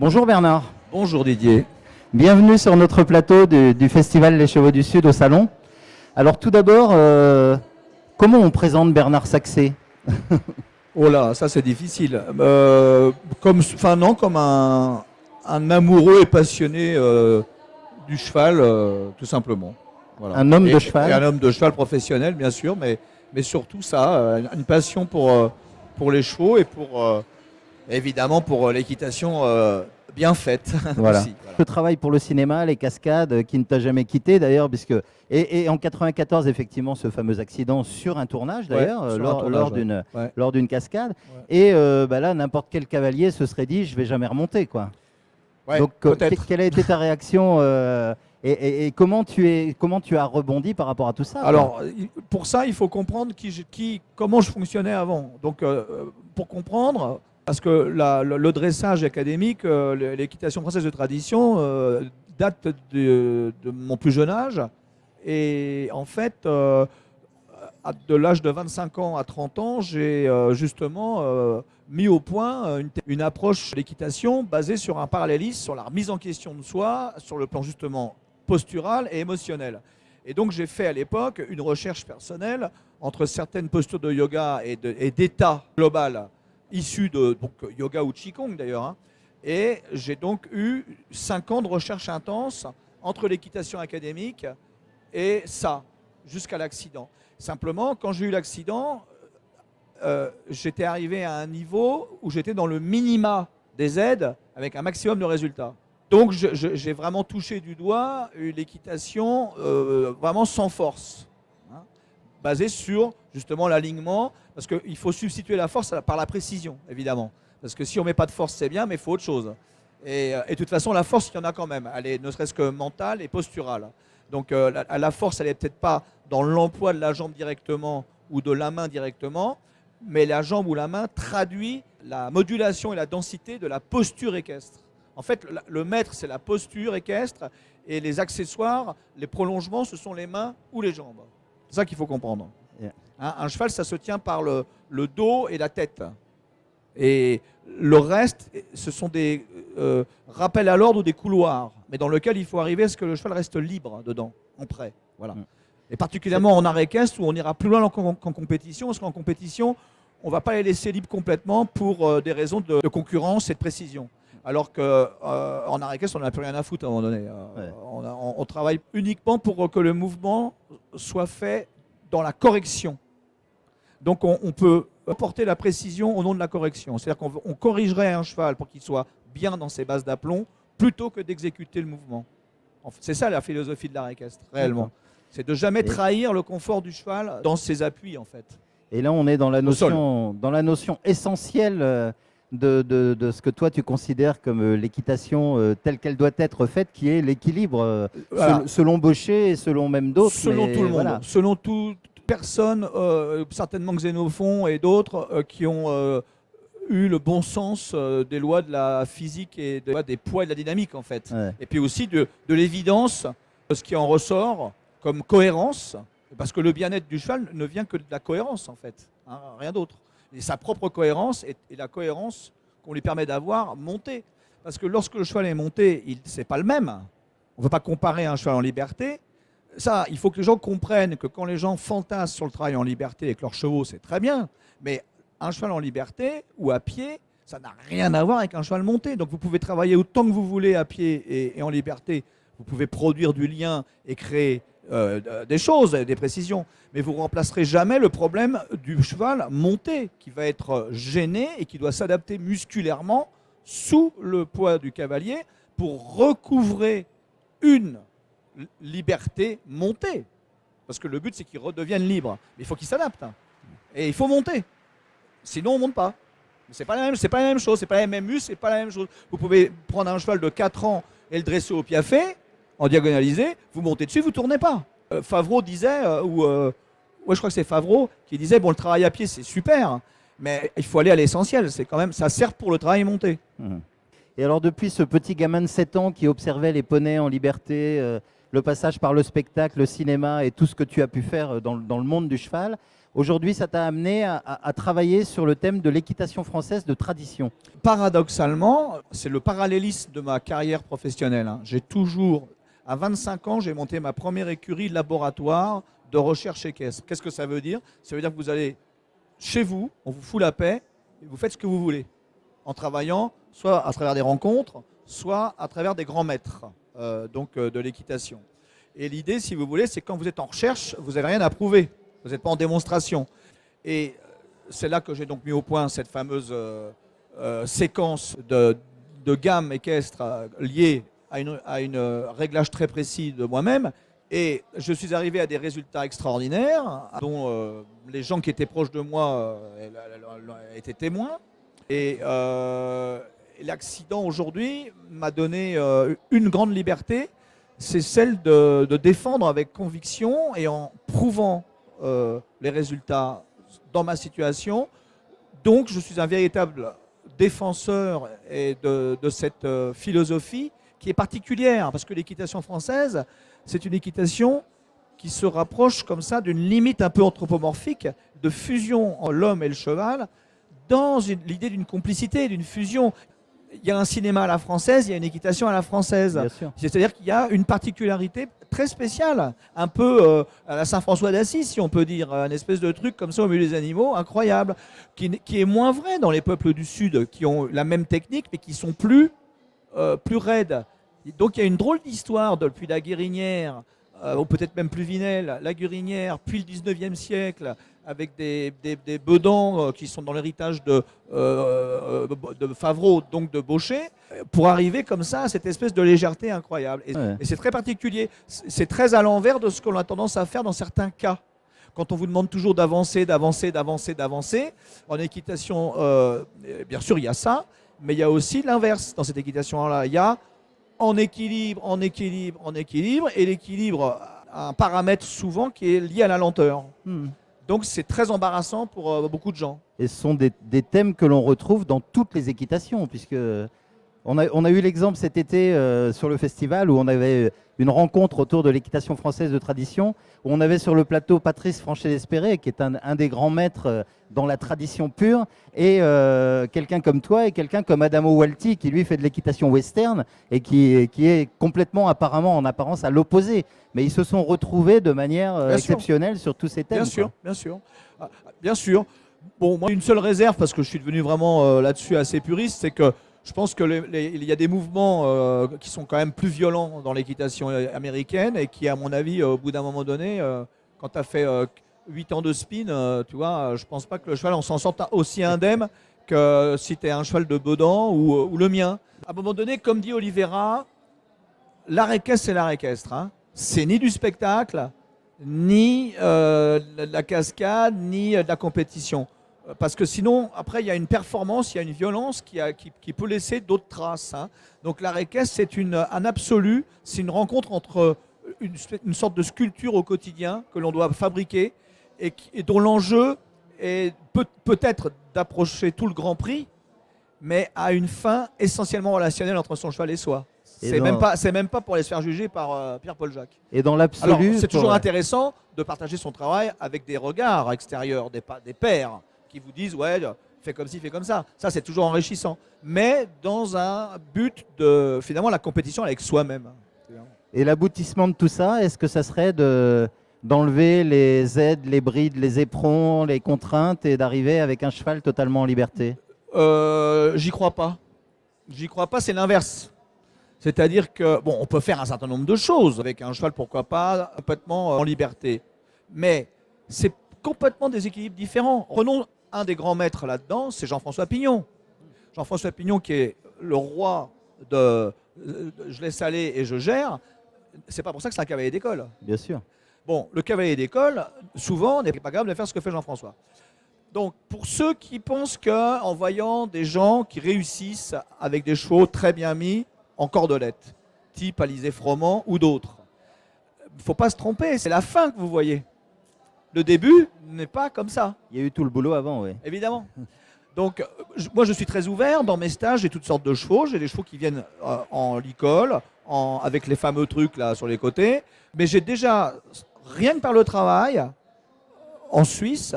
Bonjour Bernard, Bonjour Didier. bienvenue sur notre plateau du Festival Les Chevaux du Sud au Salon. Alors tout d'abord, comment on présente Bernard Saxé? Oh là, ça c'est difficile. Comme un amoureux et passionné du cheval, tout simplement. Voilà. Un homme de Et cheval? un homme de cheval professionnel, bien sûr, mais surtout ça, une passion pour les chevaux et évidemment pour l'équitation bien faite. Voilà. aussi, voilà. Je travaille pour le cinéma, les cascades, qui ne t'a jamais quitté d'ailleurs, puisque et en 94 effectivement ce fameux accident sur un tournage d'ailleurs, Ouais, sur un lors, tournage, lors ouais. d'une Ouais. lors d'une cascade. Ouais. Et là, n'importe quel cavalier se serait dit, je vais jamais remonter quoi. Ouais, Donc, peut-être. quelle a été ta réaction et comment tu as rebondi par rapport à tout ça, quoi? Alors, pour ça, il faut comprendre comment je fonctionnais avant. Donc, pour comprendre, parce que le dressage académique, l'équitation française de tradition, date de mon plus jeune âge. Et en fait, de l'âge de 25 ans à 30 ans, j'ai justement mis au point une approche de l'équitation basée sur un parallélisme, sur la remise en question de soi, sur le plan justement postural et émotionnel. Et donc j'ai fait à l'époque une recherche personnelle entre certaines postures de yoga et d'état global issus de yoga ou Qigong d'ailleurs. Hein. Et j'ai donc eu 5 ans de recherche intense entre l'équitation académique et ça, jusqu'à l'accident. Simplement, quand j'ai eu l'accident, j'étais arrivé à un niveau où j'étais dans le minima des aides avec un maximum de résultats. Donc j'ai vraiment touché du doigt une équitation vraiment sans force, hein, basée sur justement l'alignement, parce qu'il faut substituer la force par la précision, évidemment. Parce que si on ne met pas de force, c'est bien, mais il faut autre chose. Et de toute façon, la force, il y en a quand même. Elle est ne serait-ce que mentale et posturale. Donc la force, elle n'est peut-être pas dans l'emploi de la jambe directement ou de la main directement, mais la jambe ou la main traduit la modulation et la densité de la posture équestre. En fait, le maître, c'est la posture équestre, et les accessoires, les prolongements, ce sont les mains ou les jambes. C'est ça qu'il faut comprendre. Yeah. Hein, un cheval, ça se tient par le dos et la tête. Et le reste, ce sont des rappels à l'ordre ou des couloirs, mais dans lequel il faut arriver à ce que le cheval reste libre dedans, en prêt. Voilà. Et particulièrement en arrêt équestre, où on ira plus loin qu'en compétition, parce qu'en compétition, on ne va pas les laisser libres complètement pour des raisons de concurrence et de précision. Alors qu'en arrêt équestre, on n'a plus rien à foutre à un moment donné. Ouais. On travaille uniquement pour que le mouvement soit fait dans la correction. Donc on peut apporter la précision au nom de la correction. C'est-à-dire qu'on corrigerait un cheval pour qu'il soit bien dans ses bases d'aplomb plutôt que d'exécuter le mouvement. C'est ça la philosophie de l'arrêt équestre, réellement. C'est de jamais trahir le confort du cheval dans ses appuis, en fait. Et là, on est dans la notion essentielle de ce que toi tu considères comme l'équitation telle qu'elle doit être faite, qui est l'équilibre Voilà. selon Baucher et selon même d'autres. Selon tout le monde, voilà. selon toute personne, certainement Xénophon et d'autres, qui ont eu le bon sens des lois de la physique et des poids et de la dynamique, en fait. Ouais. Et puis aussi de l'évidence, de ce qui en ressort comme cohérence, parce que le bien-être du cheval ne vient que de la cohérence, en fait, hein, rien d'autre. Et sa propre cohérence et la cohérence qu'on lui permet d'avoir montée. Parce que lorsque le cheval est monté, ce n'est pas le même. On ne peut pas comparer un cheval en liberté. Ça, il faut que les gens comprennent que quand les gens fantasment sur le travail en liberté avec leurs chevaux, c'est très bien. Mais un cheval en liberté ou à pied, ça n'a rien à voir avec un cheval monté. Donc vous pouvez travailler autant que vous voulez à pied et en liberté. Vous pouvez produire du lien et créer des choses, des précisions. Mais vous ne remplacerez jamais le problème du cheval monté, qui va être gêné et qui doit s'adapter musculairement sous le poids du cavalier pour recouvrer une liberté montée. Parce que le but, c'est qu'il redevienne libre. Mais il faut qu'il s'adapte. Et il faut monter. Sinon, on ne monte pas. C'est pas la même chose, c'est pas la même muscle, c'est pas la même chose. Vous pouvez prendre un cheval de 4 ans et le dresser au piafé, en diagonalisé, vous montez dessus, vous ne tournez pas. Favreau disait, je crois que c'est Favreau qui disait, bon, le travail à pied, c'est super, mais il faut aller à l'essentiel. C'est quand même, ça sert pour le travail monté. Et alors, depuis ce petit gamin de 7 ans qui observait les poneys en liberté, le passage par le spectacle, le cinéma et tout ce que tu as pu faire dans le monde du cheval, Aujourd'hui, ça t'a amené à travailler sur le thème de l'équitation française de tradition. Paradoxalement, c'est le parallélisme de ma carrière professionnelle. J'ai toujours, à 25 ans, j'ai monté ma première écurie laboratoire de recherche équestre. Qu'est-ce que ça veut dire? Ça veut dire que vous allez chez vous, on vous fout la paix, et vous faites ce que vous voulez, en travaillant soit à travers des rencontres, soit à travers des grands maîtres de l'équitation. Et l'idée, si vous voulez, c'est que quand vous êtes en recherche, vous n'avez rien à prouver. Vous n'êtes pas en démonstration. Et c'est là que j'ai donc mis au point cette fameuse séquence de gamme équestre liée à une réglage très précis de moi-même. Et je suis arrivé à des résultats extraordinaires dont les gens qui étaient proches de moi étaient témoins. Et l'accident aujourd'hui m'a donné une grande liberté, c'est celle de défendre avec conviction et en prouvant les résultats dans ma situation. Donc je suis un véritable défenseur de cette philosophie qui est particulière, parce que l'équitation française, c'est une équitation qui se rapproche comme ça d'une limite un peu anthropomorphique de fusion entre l'homme et le cheval, dans l'idée d'une complicité, d'une fusion. Il y a un cinéma à la française, il y a une équitation à la française. C'est-à-dire qu'il y a une particularité très spéciale, un peu à la Saint-François d'Assise, si on peut dire, une espèce de truc comme ça au milieu des animaux, incroyable, qui est moins vrai dans les peuples du Sud, qui ont la même technique, mais qui sont plus raides. Donc il y a une drôle d'histoire depuis la Guérinière, ou peut-être même plus Vinel, la Guérinière, puis le 19e siècle, avec des bedants qui sont dans l'héritage de Favreau, donc de Baucher, pour arriver comme ça à cette espèce de légèreté incroyable. Et c'est très particulier. C'est très à l'envers de ce qu'on a tendance à faire dans certains cas. Quand on vous demande toujours d'avancer, d'avancer, d'avancer, d'avancer, en équitation, bien sûr, il y a ça, mais il y a aussi l'inverse dans cette équitation-là. Il y a en équilibre, en équilibre, en équilibre, et l'équilibre a un paramètre souvent qui est lié à la lenteur. Donc c'est très embarrassant pour beaucoup de gens. Et ce sont des thèmes que l'on retrouve dans toutes les équitations, puisque on a eu l'exemple cet été sur le festival où on avait une rencontre autour de l'équitation française de tradition, où on avait sur le plateau Patrice Franchet-Despéré, qui est un des grands maîtres dans la tradition pure, et quelqu'un comme toi et quelqu'un comme Adamo Walti, qui lui fait de l'équitation western et qui est complètement apparemment en apparence à l'opposé. Mais ils se sont retrouvés de manière exceptionnelle sur tous ces thèmes. Bien sûr, bien sûr. Bien sûr. Bon, moi, une seule réserve, parce que je suis devenu vraiment là-dessus assez puriste, c'est que je pense qu'il y a des mouvements qui sont quand même plus violents dans l'équitation américaine et qui, à mon avis, au bout d'un moment donné, quand tu as fait 8 ans de spin, tu vois, je pense pas que le cheval on s'en sorte aussi indemne que si tu es un cheval de Bedan ou le mien. À un moment donné, comme dit Oliveira, l'art équestre, c'est l'art équestre. C'est ni du spectacle, ni de la cascade, ni de la compétition. Parce que sinon, après, il y a une performance, il y a une violence qui peut laisser d'autres traces. Donc l'art équestre, c'est un absolu, c'est une rencontre entre une sorte de sculpture au quotidien que l'on doit fabriquer et dont l'enjeu est peut-être d'approcher tout le Grand Prix, mais à une fin essentiellement relationnelle entre son cheval et soi. C'est même pas pour aller se faire juger par Pierre-Paul Jacques. Et dans l'absolu, c'est toujours intéressant de partager son travail avec des regards extérieurs, des pairs qui vous disent ouais, fais comme ci, fais comme ça. Ça, c'est toujours enrichissant. Mais dans un but de finalement la compétition avec soi-même. Et l'aboutissement de tout ça, est-ce que ça serait d'enlever les aides, les brides, les éperons, les contraintes et d'arriver avec un cheval totalement en liberté? J'y crois pas. J'y crois pas, c'est l'inverse. C'est-à-dire que, bon, on peut faire un certain nombre de choses avec un cheval, pourquoi pas, complètement en liberté. Mais c'est complètement des équilibres différents. Prenons un des grands maîtres là-dedans, c'est Jean-François Pignon. Jean-François Pignon qui est le roi de je laisse aller et je gère. C'est pas pour ça que c'est un cavalier d'école. Bien sûr. Bon, le cavalier d'école, souvent, n'est pas capable de faire ce que fait Jean-François. Donc, pour ceux qui pensent qu'en voyant des gens qui réussissent avec des chevaux très bien mis en cordelette, type Alizé Froment ou d'autres, il ne faut pas se tromper, c'est la fin que vous voyez. Le début n'est pas comme ça. Il y a eu tout le boulot avant, oui. Évidemment. Donc, moi, je suis très ouvert. Dans mes stages, j'ai toutes sortes de chevaux. J'ai des chevaux qui viennent en licol, avec les fameux trucs là sur les côtés. Mais j'ai déjà, rien que par le travail, en Suisse,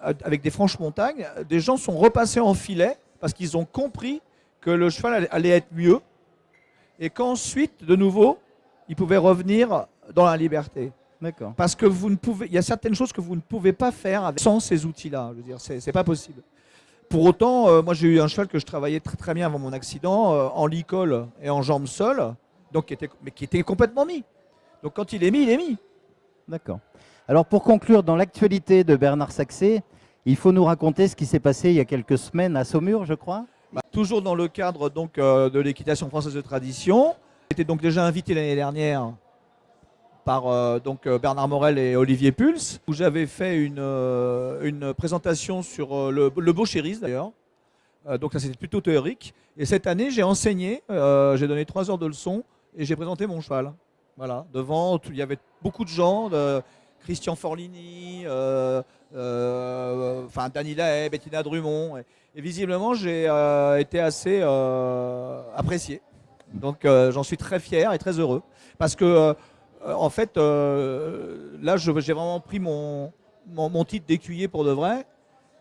avec des franches montagnes, des gens sont repassés en filet parce qu'ils ont compris que le cheval allait être mieux et qu'ensuite, de nouveau, il pouvait revenir dans la liberté. D'accord. Parce que il y a certaines choses que vous ne pouvez pas faire sans ces outils-là. Je veux dire, c'est pas possible. Pour autant, moi j'ai eu un cheval que je travaillais très très bien avant mon accident, en licol et en jambes seules, donc qui était complètement mis. Donc quand il est mis, il est mis. D'accord. Alors pour conclure, dans l'actualité de Bernard Saxé, il faut nous raconter ce qui s'est passé il y a quelques semaines à Saumur, je crois. Toujours dans le cadre donc, de l'équitation française de tradition. J'étais donc déjà invité l'année dernière par Bernard Morel et Olivier Pulse, où j'avais fait une présentation sur le beau chéris d'ailleurs. Donc ça c'était plutôt théorique. Et cette année j'ai enseigné, j'ai donné 3 heures de leçons et j'ai présenté mon cheval. Voilà, devant, il y avait beaucoup de gens, Christian Forlini, Dany Lahaye, Bettina Drummond. Et visiblement j'ai été assez apprécié. Donc j'en suis très fier et très heureux. Parce que en fait, là, j'ai vraiment pris mon titre d'écuyer pour de vrai.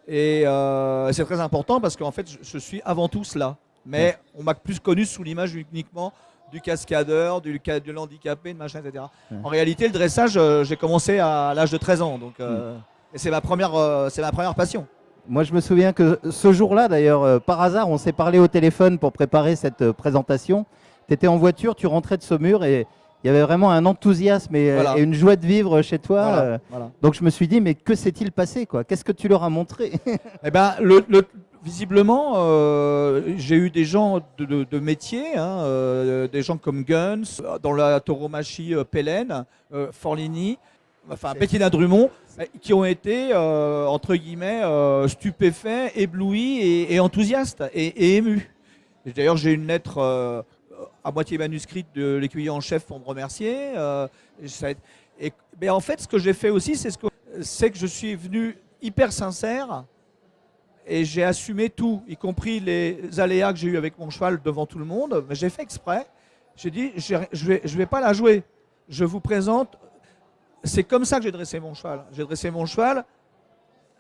Et c'est très important parce qu'en fait, je suis avant tout cela. Mais on m'a plus connu sous l'image uniquement du cascadeur, de l'handicapé, de machin, etc. En réalité, le dressage, j'ai commencé à l'âge de 13 ans. Donc, et c'est ma première passion. Moi, je me souviens que ce jour-là, d'ailleurs, par hasard, on s'est parlé au téléphone pour préparer cette présentation. Tu étais en voiture, tu rentrais de Saumur et il y avait vraiment un enthousiasme et une joie de vivre chez toi. Voilà. Donc je me suis dit, mais que s'est-il passé, quoi? Qu'est-ce que tu leur as montré? Eh ben, visiblement, j'ai eu des gens de métier, des gens comme Guns, dans la tauromachie Pélène, Forlini, Bettina Drummond, qui ont été, entre guillemets, stupéfaits, éblouis et enthousiastes et émus. D'ailleurs, j'ai une lettre à moitié manuscrite de l'écuyer en chef pour me remercier. Mais en fait, ce que j'ai fait aussi, c'est que je suis venu hyper sincère et j'ai assumé tout, y compris les aléas que j'ai eu avec mon cheval devant tout le monde. Mais j'ai fait exprès. J'ai dit, je vais pas la jouer. Je vous présente. C'est comme ça que j'ai dressé mon cheval. J'ai dressé mon cheval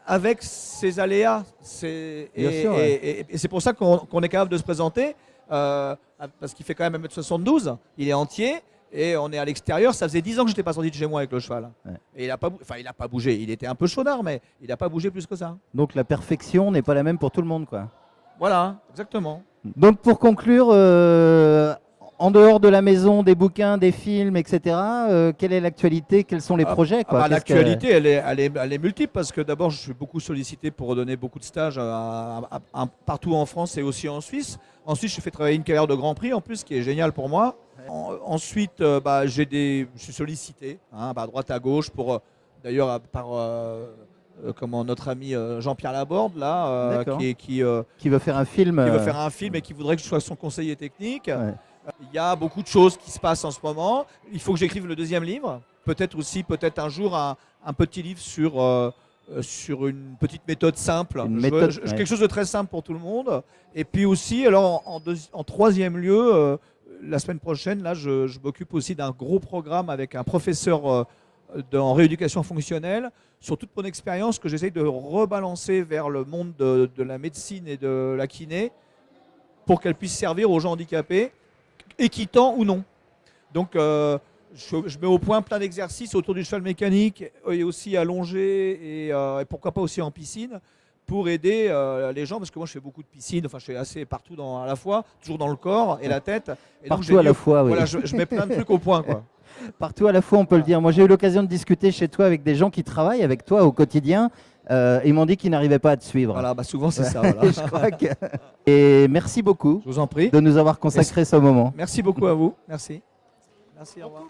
avec ses aléas. Et c'est pour ça qu'on est capable de se présenter. Parce qu'il fait quand même 1m72, il est entier et on est à l'extérieur. Ça faisait 10 ans que je n'étais pas sorti de chez moi avec le cheval. Ouais. Et il n'a pas bougé. Il était un peu chaudard, mais il n'a pas bougé plus que ça. Donc la perfection n'est pas la même pour tout le monde, quoi. Voilà, exactement. Donc pour conclure, en dehors de la maison, des bouquins, des films, etc., quelle est l'actualité? Quels sont les projets, quoi? L'actualité, elle est multiple parce que d'abord, je suis beaucoup sollicité pour donner beaucoup de stages partout en France et aussi en Suisse. Ensuite, je fais travailler une carrière de Grand Prix en plus, ce qui est génial pour moi. Ensuite, je suis sollicité à droite à gauche pour, d'ailleurs, par notre ami Jean-Pierre Laborde, là, qui veut faire un film. Qui veut faire un film et qui voudrait que je sois son conseiller technique. Ouais. Il y a beaucoup de choses qui se passent en ce moment. Il faut que j'écrive le 2e livre. Peut-être un jour un petit livre sur une petite méthode simple. Quelque chose de très simple pour tout le monde. Et puis aussi, alors en 3e lieu, la semaine prochaine, là, je m'occupe aussi d'un gros programme avec un professeur en rééducation fonctionnelle sur toute mon expérience que j'essaye de rebalancer vers le monde de la médecine et de la kiné pour qu'elle puisse servir aux gens handicapés, équitant ou non. Donc je mets au point plein d'exercices autour du cheval mécanique et aussi allongé et pourquoi pas aussi en piscine pour aider les gens, parce que moi je fais beaucoup de piscine, je fais assez partout à la fois, toujours dans le corps et la tête. Et partout donc, à la fois, oui. Voilà, je mets plein de trucs au point, quoi. Partout à la fois, on peut le dire. Moi j'ai eu l'occasion de discuter chez toi avec des gens qui travaillent avec toi au quotidien. Ils m'ont dit qu'ils n'arrivaient pas à te suivre. Voilà, souvent c'est ça. Voilà. Je crois que... Et merci beaucoup. Je vous en prie. De nous avoir consacré ce moment. Merci beaucoup à vous. Merci. Merci, au revoir.